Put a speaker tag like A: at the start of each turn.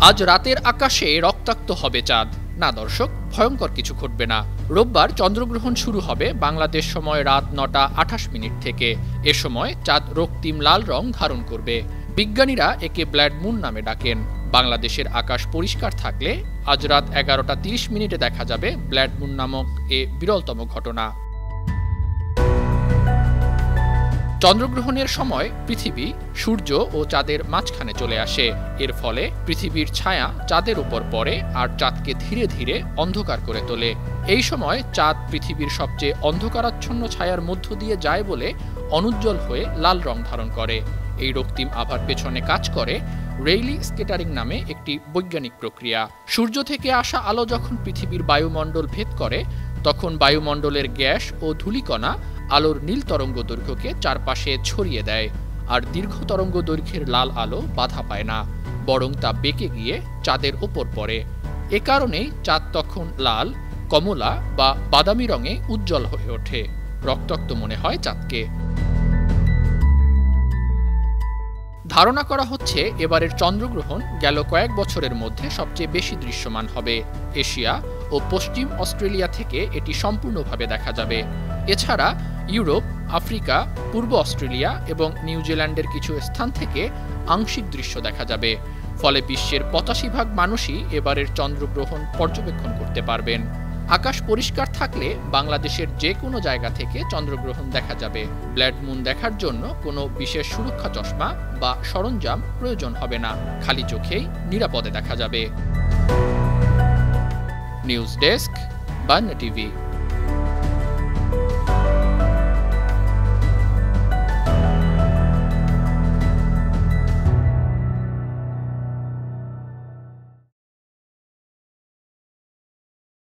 A: আজ রাতের আকাশে রক্তাক্ত হবে চাঁদ। না দর্শক, ভয়ঙ্কর কিছু ঘটবে না। রোববার চন্দ্রগ্রহণ শুরু হবে বাংলাদেশ সময় রাত ৯টা ২৮ থেকে। এ সময় চাঁদ রক্তিম লাল রং ধারণ করবে। বিজ্ঞানীরা একে ব্লাড মুন নামে ডাকেন। বাংলাদেশের আকাশ পরিষ্কার থাকলে আজ রাত ১১টা ৩০ দেখা যাবে ব্লাড মুন নামক এ বিরলতম ঘটনা। চন্দ্রগ্রহণের সময় পৃথিবী সূর্য ও চাঁদের মাঝখানে চলে আসে। এর ফলে পৃথিবীর ছায়া চাঁদের উপর পড়ে আর চাঁদকে ধীরে ধীরে অন্ধকার করে তোলে। এই সময় চাঁদ পৃথিবীর সবচেয়ে অন্ধকারাচ্ছন্ন ছায়ার মধ্য দিয়ে যায় বলে অনুজ্জ্বল হয়ে লাল রং ধারণ করে। এই রক্তিম আভার পেছনে কাজ করে রেইলি স্কেটারিং নামে একটি বৈজ্ঞানিক প্রক্রিয়া। সূর্য থেকে আসা আলো যখন পৃথিবীর বায়ুমণ্ডল ভেদ করে, তখন বায়ুমণ্ডলের গ্যাস ও ধূলিকণা আলোর নীল তরঙ্গ দৈর্ঘ্যকে চারপাশে ছড়িয়ে দেয়। আর দীর্ঘ তরঙ্গ দৈর্ঘ্যের লাল আলো বাধা পায় না, বরং তা বেঁকে গিয়ে চাঁদের ওপর পড়ে। এ কারণেই চাঁদ তখন লাল, কমলা বা বাদামি রঙে উজ্জ্বল হয়ে ওঠে। রক্তাক্ত মনে হয় চাঁদকে। ধারণা করা হচ্ছে এবারের চন্দ্রগ্রহণ গেল কয়েক বছরের মধ্যে সবচেয়ে বেশি দৃশ্যমান হবে। এশিয়া ও পশ্চিম অস্ট্রেলিয়া থেকে এটি সম্পূর্ণভাবে দেখা যাবে। এছাড়া ইউরোপ, আফ্রিকা, পূর্ব অস্ট্রেলিয়া এবং নিউজিল্যান্ডের কিছু স্থান থেকে আংশিক দৃশ্য দেখা যাবে। ফলে বিশ্বের ৮৫% মানুষই এবারের চন্দ্রগ্রহণ পর্যবেক্ষণ করতে পারবেন। আকাশ পরিষ্কার থাকলে বাংলাদেশের যে কোনো জায়গা থেকে চন্দ্রগ্রহণ দেখা যাবে। ব্লাড মুন দেখার জন্য কোনো বিশেষ সুরক্ষা চশমা বা সরঞ্জাম প্রয়োজন হবে না। খালি চোখেই নিরাপদে দেখা যাবে। News desk, Bangla TV.